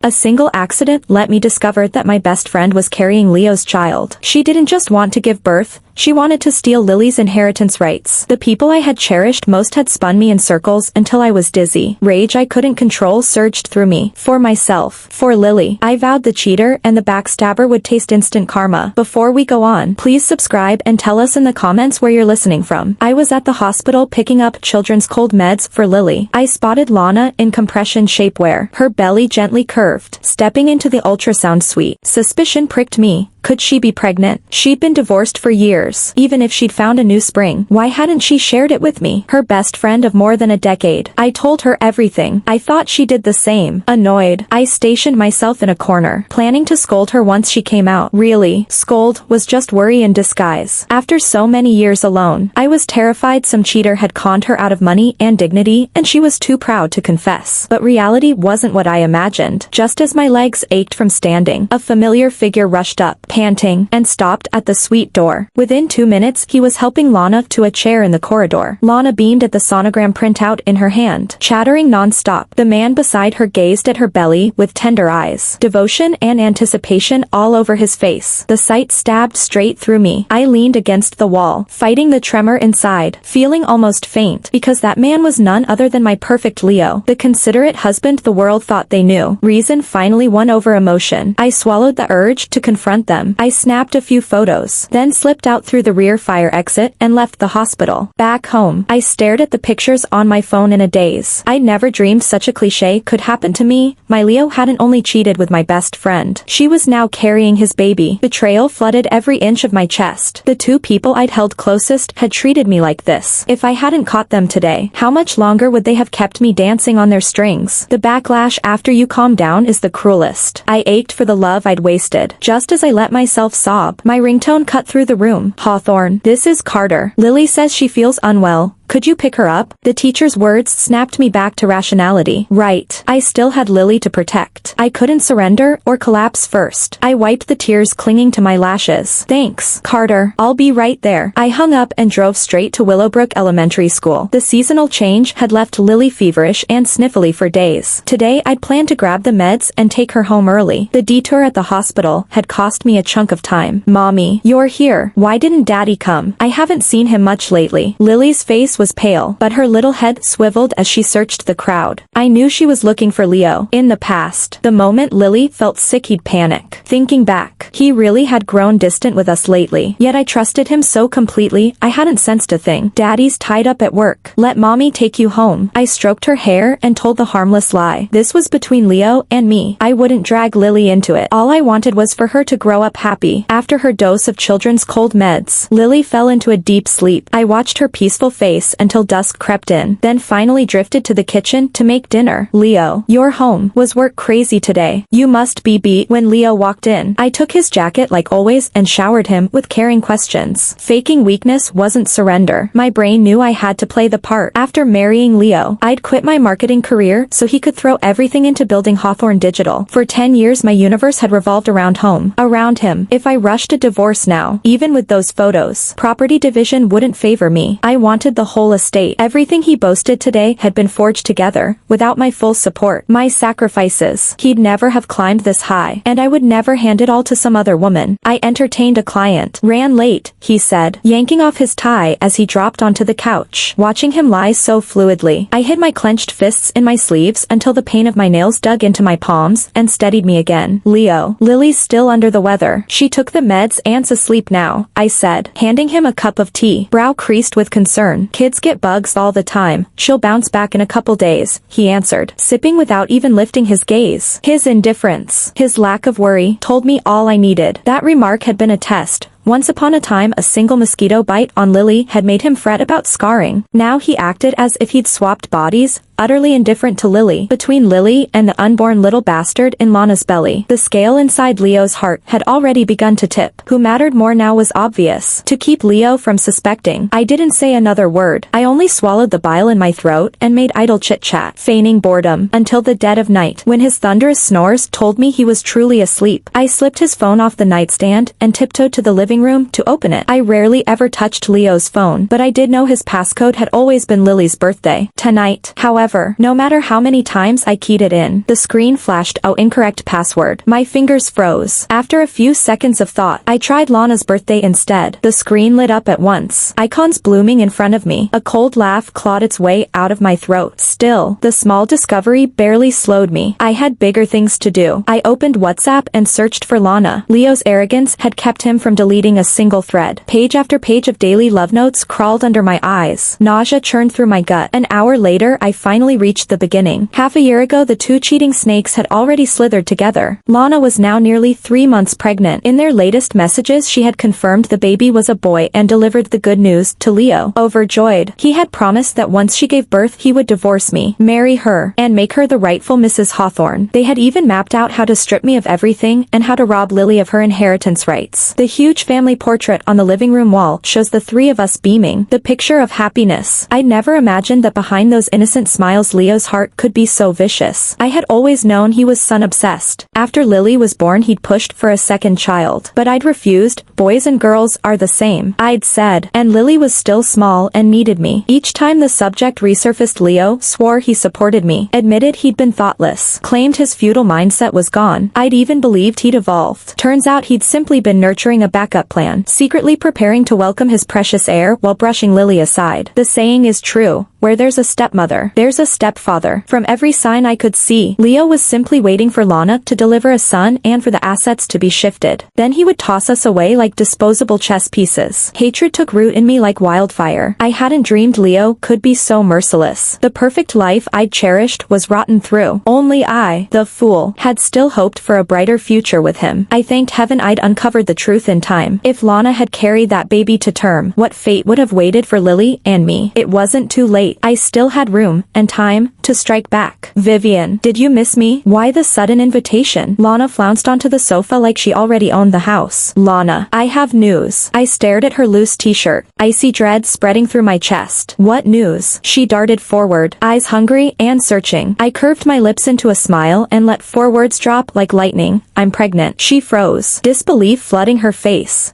A single accident let me discover that my best friend was carrying Leo's child. She didn't just want to give birth, she wanted to steal Lily's inheritance rights. The people I had cherished most had spun me in circles until I was dizzy. Rage I couldn't control surged through me. For myself. For Lily. I vowed the cheater and the backstabber would taste instant karma. Before we go on, please subscribe and tell us in the comments where you're listening from. I was at the hospital picking up children's cold meds for Lily. I spotted Lana in compression shapewear, her belly gently curved, stepping into the ultrasound suite. Suspicion pricked me. Could she be pregnant? She'd been divorced for years. Even if she'd found a new spring, why hadn't she shared it with me? Her best friend of more than a decade. I told her everything. I thought she did the same. Annoyed, I stationed myself in a corner, planning to scold her once she came out. Really, scold was just worry in disguise. After so many years alone, I was terrified some cheater had conned her out of money and dignity, and she was too proud to confess. But reality wasn't what I imagined. Just as my legs ached from standing, a familiar figure rushed up, panting, and stopped at the suite door. Within 2 minutes, he was helping Lana to a chair in the corridor. Lana beamed at the sonogram printout in her hand, chattering non-stop. The man beside her gazed at her belly with tender eyes, devotion and anticipation all over his face. The sight stabbed straight through me. I leaned against the wall, fighting the tremor inside, feeling almost faint, because that man was none other than my perfect Leo, the considerate husband the world thought they knew. Reason finally won over emotion. I swallowed the urge to confront them. I snapped a few photos, then slipped out through the rear fire exit and left the hospital. Back home, I stared at the pictures on my phone in a daze. I'd never dreamed such a cliché could happen to me. My Leo hadn't only cheated with my best friend, she was now carrying his baby. Betrayal flooded every inch of my chest. The two people I'd held closest had treated me like this. If I hadn't caught them today, how much longer would they have kept me dancing on their strings? The backlash after you calm down is the cruelest. I ached for the love I'd wasted. Just as I let myself sob, my ringtone cut through the room. Hawthorne, this is Carter. Lily says she feels unwell. Could you pick her up? The teacher's words snapped me back to rationality. Right. I still had Lily to protect. I couldn't surrender or collapse first. I wiped the tears clinging to my lashes. Thanks, Carter. I'll be right there. I hung up and drove straight to Willowbrook Elementary School. The seasonal change had left Lily feverish and sniffly for days. Today I'd planned to grab the meds and take her home early. The detour at the hospital had cost me a chunk of time. Mommy, you're here. Why didn't Daddy come? I haven't seen him much lately. Lily's face was pale, but her little head swiveled as she searched the crowd. I knew she was looking for Leo. In the past, the moment Lily felt sick he'd panic. Thinking back, he really had grown distant with us lately. Yet I trusted him so completely, I hadn't sensed a thing. Daddy's tied up at work. Let Mommy take you home. I stroked her hair and told the harmless lie. This was between Leo and me. I wouldn't drag Lily into it. All I wanted was for her to grow up happy. After her dose of children's cold meds, Lily fell into a deep sleep. I watched her peaceful face until dusk crept in, then finally drifted to the kitchen to make dinner. Leo, you're home. Was work crazy today? You must be beat. When Leo walked in, I took his jacket like always and showered him with caring questions. Faking weakness wasn't surrender. My brain knew I had to play the part. After marrying Leo, I'd quit my marketing career so he could throw everything into building Hawthorne Digital. For 10 years my universe had revolved around home, around him. If I rushed a divorce now, even with those photos, property division wouldn't favor me. I wanted the whole estate. Everything he boasted today had been forged together, without my full support, my sacrifices. He'd never have climbed this high, and I would never hand it all to some other woman. I entertained a client. Ran late, he said, yanking off his tie as he dropped onto the couch. Watching him lie so fluidly, I hid my clenched fists in my sleeves until the pain of my nails dug into my palms and steadied me again. Leo, Lily's still under the weather. She took the meds and's asleep now, I said, handing him a cup of tea. Brow creased with concern. Kids get bugs all the time. She'll bounce back in a couple days, he answered, sipping without even lifting his gaze. His indifference, his lack of worry, told me all I needed. That remark had been a test. Once upon a time a single mosquito bite on Lily had made him fret about scarring. Now he acted as if he'd swapped bodies, utterly indifferent to Lily. Between Lily and the unborn little bastard in Lana's belly, the scale inside Leo's heart had already begun to tip. Who mattered more now was obvious. To keep Leo from suspecting, I didn't say another word. I only swallowed the bile in my throat and made idle chit-chat, feigning boredom, until the dead of night, when his thunderous snores told me he was truly asleep. I slipped his phone off the nightstand and tiptoed to the living living room to open it. I rarely ever touched Leo's phone, but I did know his passcode had always been Lily's birthday. Tonight, however, no matter how many times I keyed it in, the screen flashed, "Oh, incorrect password." My fingers froze. After a few seconds of thought, I tried Lana's birthday instead. The screen lit up at once, icons blooming in front of me. A cold laugh clawed its way out of my throat. Still, the small discovery barely slowed me. I had bigger things to do. I opened WhatsApp and searched for Lana. Leo's arrogance had kept him from deleting a single thread. Page after page of daily love notes crawled under my eyes. Nausea churned through my gut. An hour later, I finally reached the beginning. Half a year ago, the two cheating snakes had already slithered together. Lana was now nearly 3 months pregnant. In their latest messages, she had confirmed the baby was a boy and delivered the good news to Leo. Overjoyed, he had promised that once she gave birth, he would divorce me, marry her, and make her the rightful Mrs. Hawthorne. They had even mapped out how to strip me of everything and how to rob Lily of her inheritance rights. The huge family portrait on the living room wall shows the three of us beaming, the picture of happiness. I never imagined that behind those innocent smiles Leo's heart could be so vicious. I had always known he was son-obsessed. After Lily was born, he'd pushed for a second child. But I'd refused. Boys and girls are the same, I'd said, and Lily was still small and needed me. Each time the subject resurfaced, Leo swore he supported me, admitted he'd been thoughtless, claimed his feudal mindset was gone. I'd even believed he'd evolved. Turns out he'd simply been nurturing a backup plan, secretly preparing to welcome his precious heir while brushing Lily aside. The saying is true. Where there's a stepmother, there's a stepfather. From every sign I could see, Leo was simply waiting for Lana to deliver a son and for the assets to be shifted. Then he would toss us away like disposable chess pieces. Hatred took root in me like wildfire. I hadn't dreamed Leo could be so merciless. The perfect life I'd cherished was rotten through. Only I, the fool, had still hoped for a brighter future with him. I thanked heaven I'd uncovered the truth in time. If Lana had carried that baby to term, what fate would have waited for Lily and me? It wasn't too late. I still had room and time to strike back. "Vivian, did you miss me? Why the sudden invitation?" Lana flounced onto the sofa like she already owned the house. "Lana, I have news." I stared at her loose t-shirt, icy dread spreading through my chest. "What news?" She darted forward, eyes hungry and searching. I curved my lips into a smile and let 4 words drop like lightning. "I'm pregnant." She froze, disbelief flooding her face.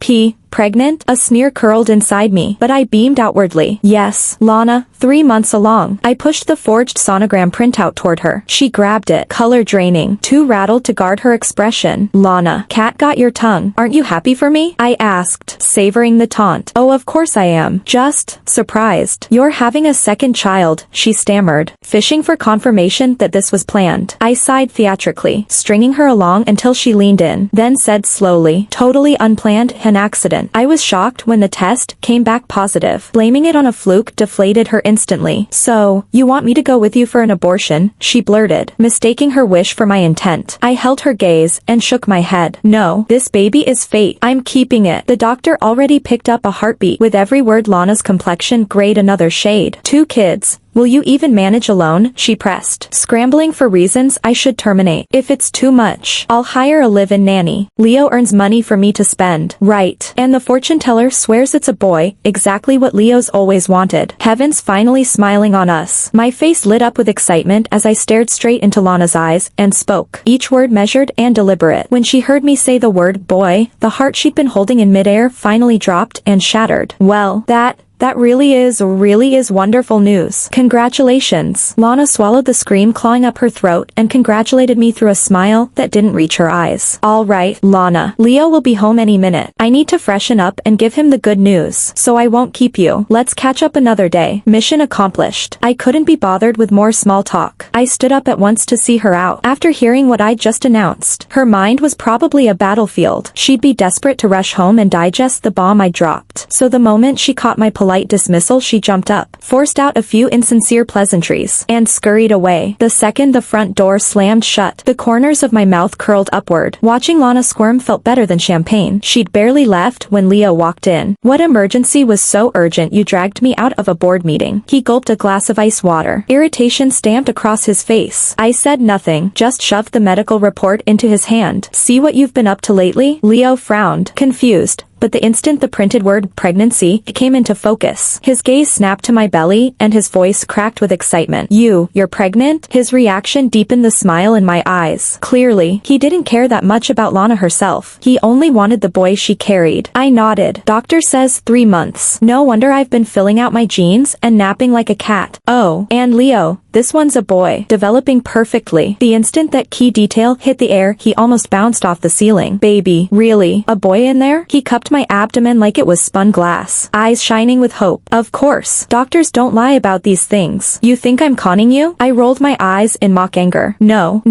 Pregnant? A sneer curled inside me, but I beamed outwardly. "Yes, Lana, 3 months along." I pushed the forged sonogram printout toward her. She grabbed it, color draining, too rattled to guard her expression. "Lana, cat got your tongue. Aren't you happy for me?" I asked, savoring the taunt. "Oh, of course I am. Just surprised." "You're having a second child," she stammered, fishing for confirmation that this was planned. I sighed theatrically, stringing her along until she leaned in, then said slowly, "Totally unplanned, an accident." I was shocked when the test came back positive. Blaming it on a fluke deflated her instantly. "So, you want me to go with you for an abortion?" she blurted, mistaking her wish for my intent. I held her gaze and shook my head. "No, this baby is fate. I'm keeping it." The doctor already picked up a heartbeat. With every word, Lana's complexion grayed another shade. "2 kids. Will you even manage alone?" she pressed, scrambling for reasons I should terminate. "If it's too much, I'll hire a live-in nanny. Leo earns money for me to spend." "Right. And the fortune teller swears it's a boy, exactly what Leo's always wanted." Heaven's finally smiling on us. My face lit up with excitement as I stared straight into Lana's eyes and spoke, each word measured and deliberate. When she heard me say the word boy, the heart she'd been holding in midair finally dropped and shattered. "Well, that really is wonderful news. Congratulations." Lana swallowed the scream clawing up her throat and congratulated me through a smile that didn't reach her eyes. "All right, Lana. Leo will be home any minute. I need to freshen up and give him the good news, so I won't keep you. Let's catch up another day." Mission accomplished. I couldn't be bothered with more small talk. I stood up at once to see her out. After hearing what I'd just announced, her mind was probably a battlefield. She'd be desperate to rush home and digest the bomb I dropped. So the moment she caught my polite dismissal, she jumped up, forced out a few insincere pleasantries, and scurried away. The second the front door slammed shut, the corners of my mouth curled upward. Watching Lana squirm felt better than champagne. She'd barely left when Leo walked in. "What emergency was so urgent you dragged me out of a board meeting?" He gulped a glass of ice water. Irritation stamped across his face. I said nothing, just shoved the medical report into his hand. "See what you've been up to lately?" Leo frowned, confused, but the instant the printed word pregnancy came into focus, his gaze snapped to my belly and his voice cracked with excitement. You're pregnant? His reaction deepened the smile in my eyes. Clearly, he didn't care that much about Lana herself. He only wanted the boy she carried. I nodded. Doctor says 3 months. No wonder I've been filling out my jeans and napping like a cat. Oh, and Leo, this one's a boy, developing perfectly. The instant that key detail hit the air, he almost bounced off the ceiling. Baby, really? A boy in there? He cupped my abdomen like it was spun glass, eyes shining with hope. Of course, doctors don't lie about these things. You think I'm conning you? I rolled my eyes in mock anger. No,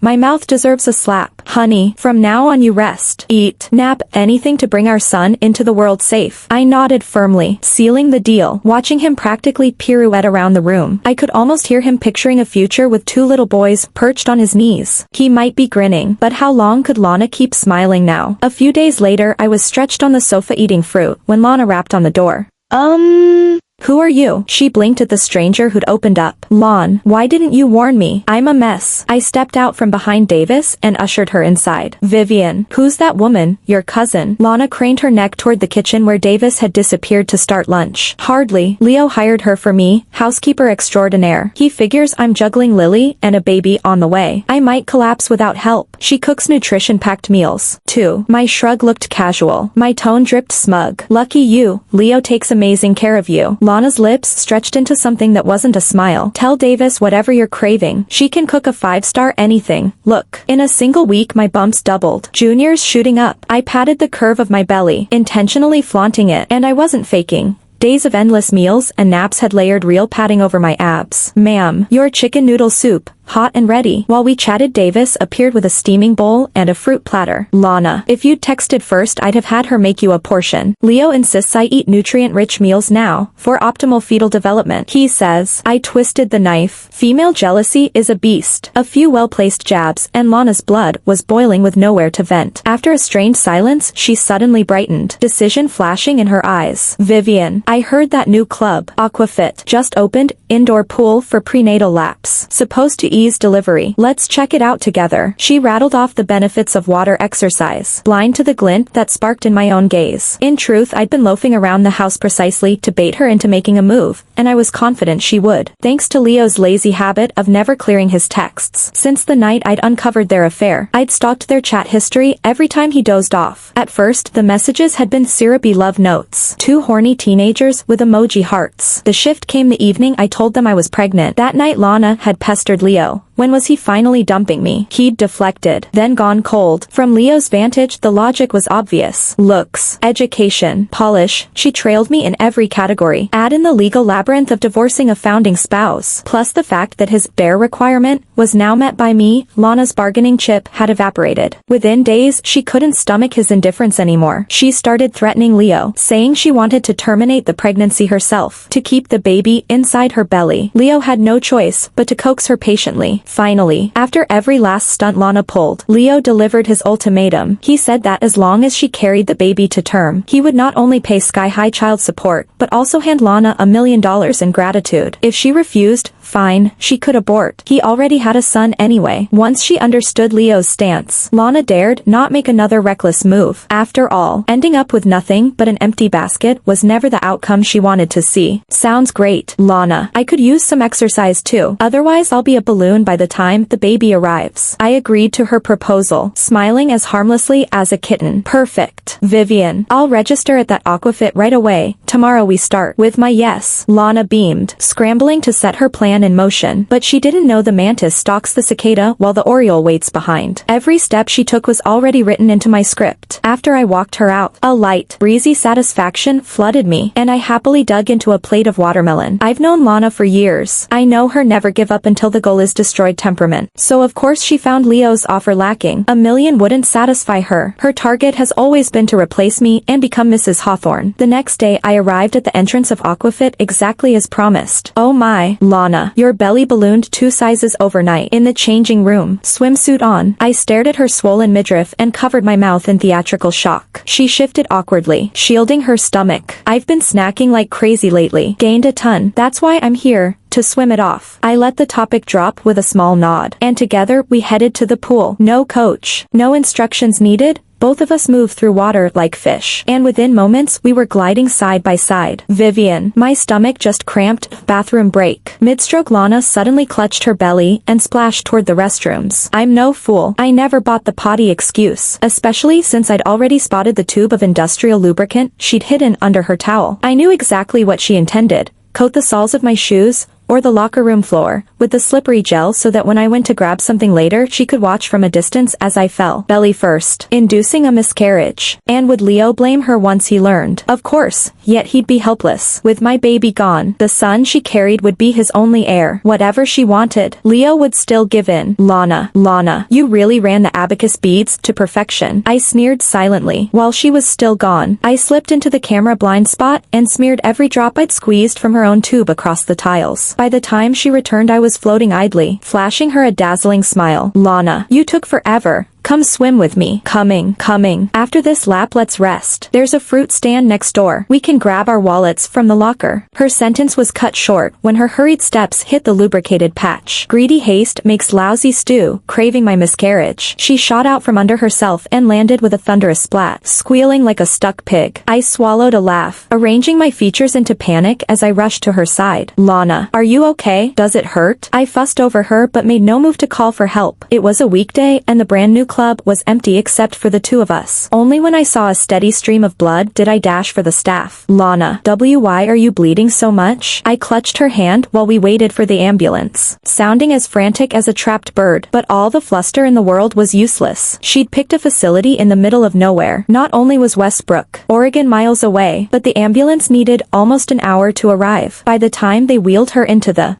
my mouth deserves a slap. Honey, from now on you rest, eat, nap, anything to bring our son into the world safe. I nodded firmly, sealing the deal, watching him practically pirouette around the room. I could almost hear him picturing a future with 2 little boys perched on his knees. He might be grinning, but how long could Lana keep smiling now? A few days later, I was stretched on the sofa eating fruit when Lana rapped on the door. Who are you? She blinked at the stranger who'd opened up. Lon, why didn't you warn me? I'm a mess. I stepped out from behind Davis and ushered her inside. Vivian, who's that woman? Your cousin. Lana craned her neck toward the kitchen where Davis had disappeared to start lunch. Hardly. Leo hired her for me, housekeeper extraordinaire. He figures I'm juggling Lily and a baby on the way. I might collapse without help. She cooks nutrition-packed meals, too. My shrug looked casual. My tone dripped smug. Lucky you. Leo takes amazing care of you. Lana's lips stretched into something that wasn't a smile. Tell Davis whatever you're craving. She can cook a 5-star anything. Look, in a single week my bumps doubled. Junior's shooting up. I patted the curve of my belly, intentionally flaunting it, and I wasn't faking. Days of endless meals and naps had layered real padding over my abs. Ma'am, your chicken noodle soup. Hot and ready. While we chatted, Davis appeared with a steaming bowl and a fruit platter. Lana, if you'd texted first I'd have had her make you a portion. Leo insists I eat nutrient-rich meals now, for optimal fetal development. He says. I twisted the knife. Female jealousy is a beast. A few well-placed jabs, and Lana's blood was boiling with nowhere to vent. After a strained silence, she suddenly brightened, decision flashing in her eyes. Vivian, I heard that new club, Aquafit, just opened, indoor pool for prenatal laps. Supposed to ease delivery. Let's check it out together. She rattled off the benefits of water exercise, blind to the glint that sparked in my own gaze. In truth, I'd been loafing around the house precisely to bait her into making a move, and I was confident she would. Thanks to Leo's lazy habit of never clearing his texts. Since the night I'd uncovered their affair, I'd stalked their chat history every time he dozed off. At first, the messages had been syrupy love notes. 2 horny teenagers with emoji hearts. The shift came the evening I told them I was pregnant. That night Lana had pestered Leo. When was he finally dumping me? He'd deflected, then gone cold. From Leo's vantage, the logic was obvious. Looks, education, polish. She trailed me in every category. Add in the legal labyrinth of divorcing a founding spouse, plus the fact that his bare requirement was now met by me. Lana's bargaining chip had evaporated. Within days, she couldn't stomach his indifference anymore. She started threatening Leo, saying she wanted to terminate the pregnancy herself, to keep the baby inside her belly. Leo had no choice but to coax her patiently. Finally, after every last stunt Lana pulled, Leo delivered his ultimatum. He said that as long as she carried the baby to term, he would not only pay sky-high child support, but also hand Lana $1 million in gratitude. If she refused, fine, she could abort. He already had a son anyway. Once she understood Leo's stance, Lana dared not make another reckless move. After all, ending up with nothing but an empty basket was never the outcome she wanted to see. Sounds great, Lana. I could use some exercise too. Otherwise I'll be a balloon by the time the baby arrives. I agreed to her proposal, smiling as harmlessly as a kitten. Perfect. Vivian, I'll register at that Aquafit right away. Tomorrow we start. With my yes, Lana beamed, scrambling to set her plan in motion. But she didn't know the mantis stalks the cicada while the oriole waits behind. Every step she took was already written into my script. After I walked her out, a light, breezy satisfaction flooded me, and I happily dug into a plate of watermelon. I've known Lana for years. I know her never give up until the goal is destroyed temperament. So of course she found Leo's offer lacking. $1 million wouldn't satisfy her. Her target has always been to replace me and become Mrs. Hawthorne. The next day I arrived at the entrance of Aquafit exactly as promised. Oh my, Lana, your belly ballooned 2 sizes overnight. In the changing room, swimsuit on, I stared at her swollen midriff and covered my mouth in theatrical shock. She shifted awkwardly, shielding her stomach. I've been snacking like crazy lately. Gained a ton. That's why I'm here. To swim it off. I let the topic drop with a small nod, and together we headed to the pool. No coach, no instructions needed, Both of us moved through water like fish. And within moments, we were gliding side by side. Vivian. My stomach just cramped. Bathroom break. Mid-stroke, Lana suddenly clutched her belly and splashed toward the restrooms. I'm no fool. I never bought the potty excuse, especially since I'd already spotted the tube of industrial lubricant she'd hidden under her towel. I knew exactly what she intended. Coat the soles of my shoes, or the locker room floor, with the slippery gel so that when I went to grab something later she could watch from a distance as I fell, belly first, inducing a miscarriage. And would Leo blame her once he learned? Of course, yet he'd be helpless. With my baby gone, the son she carried would be his only heir. Whatever she wanted, Leo would still give in. Lana, you really ran the abacus beads to perfection. I sneered silently. While she was still gone, I slipped into the camera blind spot and smeared every drop I'd squeezed from her own tube across the tiles. By the time she returned I was floating idly, flashing her a dazzling smile. Lana, you took forever. Come swim with me. Coming. After this lap let's rest. There's a fruit stand next door. We can grab our wallets from the locker. Her sentence was cut short when her hurried steps hit the lubricated patch. Greedy haste makes lousy stew, craving my miscarriage. She shot out from under herself and landed with a thunderous splat, squealing like a stuck pig. I swallowed a laugh, arranging my features into panic as I rushed to her side. Lana, are you okay? Does it hurt? I fussed over her but made no move to call for help. It was a weekday and the brand new club was empty except for the two of us. Only when I saw a steady stream of blood did I dash for the staff. Lana, why are you bleeding so much? I clutched her hand while we waited for the ambulance, sounding as frantic as a trapped bird, but all the fluster in the world was useless. She'd picked a facility in the middle of nowhere. Not only was Westbrook, Oregon miles away, but the ambulance needed almost an hour to arrive. By the time they wheeled her into the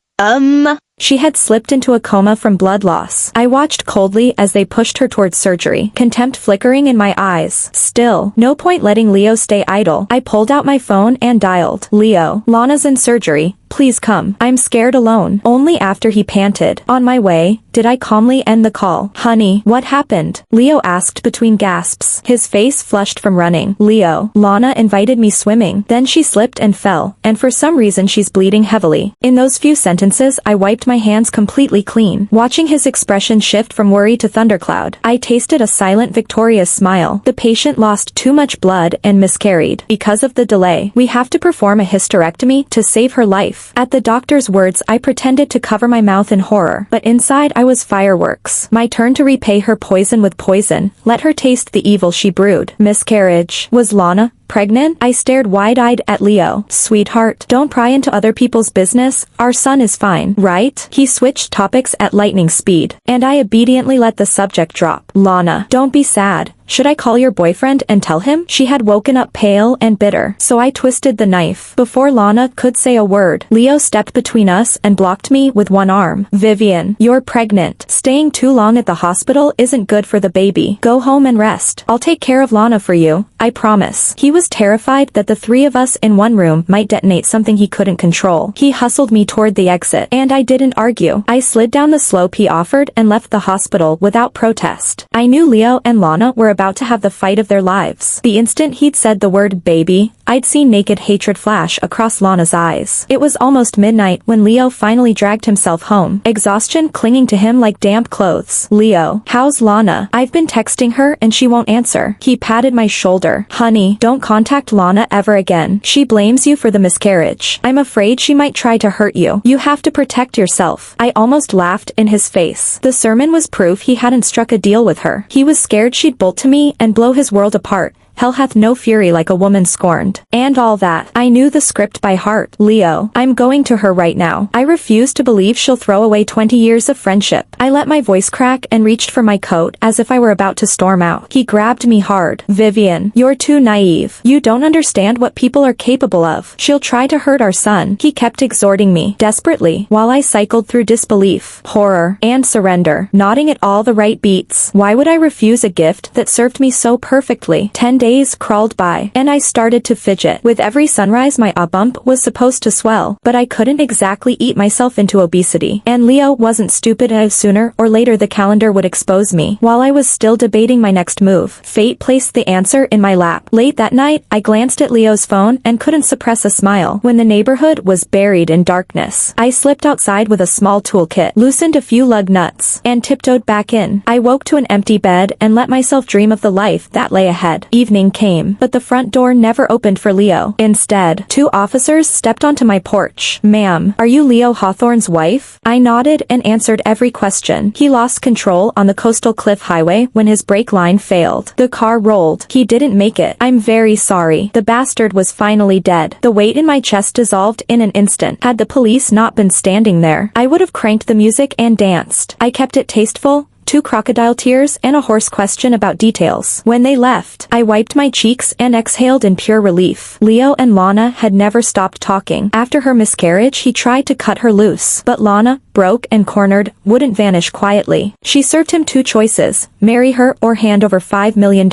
she had slipped into a coma from blood loss. I watched coldly as they pushed her towards surgery, contempt flickering in my eyes. Still, no point letting Leo stay idle. I pulled out my phone and dialed. Leo, Lana's in surgery. Please come. I'm scared alone. Only after he panted, on my way, did I calmly end the call. Honey, what happened? Leo asked between gasps, his face flushed from running. Leo, Lana invited me swimming. Then she slipped and fell, and for some reason she's bleeding heavily. In those few sentences I wiped my hands completely clean. Watching his expression shift from worry to thundercloud, I tasted a silent victorious smile. The patient lost too much blood and miscarried. Because of the delay, we have to perform a hysterectomy to save her life. At the doctor's words I pretended to cover my mouth in horror, but inside I was fireworks. My turn to repay her poison with poison, let her taste the evil she brewed. Miscarriage. Was Lana pregnant? I stared wide-eyed at Leo. Sweetheart, don't pry into other people's business. Our son is fine, right? He switched topics at lightning speed, and I obediently let the subject drop. Lana, don't be sad. Should I call your boyfriend and tell him? She had woken up pale and bitter, so I twisted the knife. Before Lana could say a word, Leo stepped between us and blocked me with one arm. Vivian, you're pregnant. Staying too long at the hospital isn't good for the baby. Go home and rest. I'll take care of Lana for you, I promise. He was terrified that the three of us in one room might detonate something he couldn't control. He hustled me toward the exit, and I didn't argue. I slid down the slope he offered and left the hospital without protest. I knew Leo and Lana were about to have the fight of their lives. The instant he'd said the word baby, I'd seen naked hatred flash across Lana's eyes. It was almost midnight when Leo finally dragged himself home, exhaustion clinging to him like damp clothes. Leo, how's Lana? I've been texting her and she won't answer. He patted my shoulder. Honey, don't contact Lana ever again. She blames you for the miscarriage. I'm afraid she might try to hurt you. You have to protect yourself. I almost laughed in his face. The sermon was proof he hadn't struck a deal with her. He was scared she'd bolt to me and blow his world apart. Hell hath no fury like a woman scorned. And all that. I knew the script by heart. Leo, I'm going to her right now. I refuse to believe she'll throw away 20 years of friendship. I let my voice crack and reached for my coat as if I were about to storm out. He grabbed me hard. Vivian, you're too naive. You don't understand what people are capable of. She'll try to hurt our son. He kept exhorting me, desperately, while I cycled through disbelief, horror, and surrender, nodding at all the right beats. Why would I refuse a gift that served me so perfectly? 10 days crawled by, and I started to fidget. With every sunrise my bump was supposed to swell, but I couldn't exactly eat myself into obesity. And Leo wasn't stupid enough. Sooner or later the calendar would expose me. While I was still debating my next move, fate placed the answer in my lap. Late that night, I glanced at Leo's phone and couldn't suppress a smile. When the neighborhood was buried in darkness, I slipped outside with a small toolkit, loosened a few lug nuts, and tiptoed back in. I woke to an empty bed and let myself dream of the life that lay ahead. Evening came, but the front door never opened for Leo. Instead, 2 officers stepped onto my porch. "Ma'am, are you Leo Hawthorne's wife?" I nodded and answered every question. "He lost control on the coastal cliff highway when his brake line failed. The car rolled. He didn't make it. I'm very sorry. The bastard was finally dead." The weight in my chest dissolved in an instant. Had the police not been standing there, I would have cranked the music and danced. I kept it tasteful. 2 crocodile tears and a hoarse question about details. When they left, I wiped my cheeks and exhaled in pure relief. Leo and Lana had never stopped talking. After her miscarriage, he tried to cut her loose, but Lana, broke and cornered, wouldn't vanish quietly. She served him 2 choices: marry her or hand over $5 million.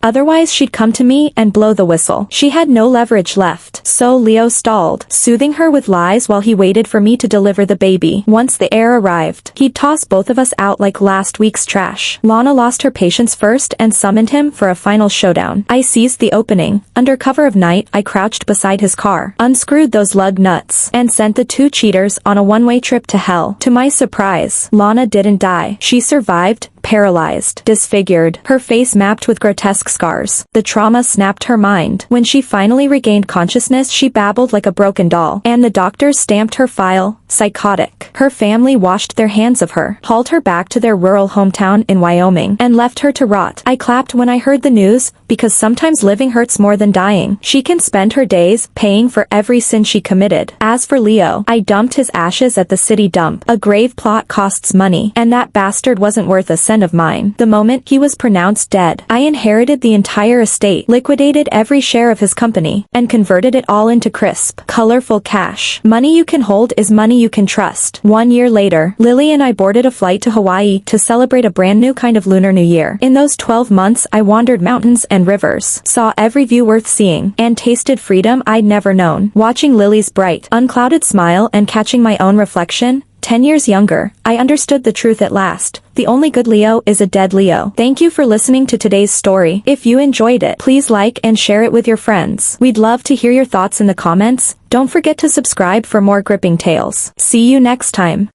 Otherwise she'd come to me and blow the whistle. She had no leverage left, so Leo stalled, soothing her with lies while he waited for me to deliver the baby. Once the heir arrived, he'd toss both of us out like last week's trash. Lana lost her patience first and summoned him for a final showdown. I seized the opening. Under cover of night, I crouched beside his car, unscrewed those lug nuts, and sent the 2 cheaters on a one-way trip to hell. To my surprise, Lana didn't die. She survived, paralyzed, disfigured, her face mapped with grotesque scars. The trauma snapped her mind. When she finally regained consciousness, she babbled like a broken doll, and the doctors stamped her file psychotic. Her family washed their hands of her, hauled her back to their rural hometown in Wyoming, and left her to rot. I clapped when I heard the news, because sometimes living hurts more than dying. She can spend her days paying for every sin she committed. As for Leo, I dumped his ashes at the city dump. A grave plot costs money, and that bastard wasn't worth a cent of mine. The moment he was pronounced dead, I inherited the entire estate, liquidated every share of his company, and converted it all into crisp, colorful cash. Money you can hold is money you can trust. 1 year later, Lily and I boarded a flight to Hawaii to celebrate a brand new kind of Lunar New Year. In those 12 months, I wandered mountains and rivers, saw every view worth seeing, and tasted freedom I'd never known. Watching Lily's bright, unclouded smile and catching my own reflection, 10 years younger, I understood the truth at last. The only good Leo is a dead Leo. Thank you for listening to today's story. If you enjoyed it, please like and share it with your friends. We'd love to hear your thoughts in the comments. Don't forget to subscribe for more gripping tales. See you next time.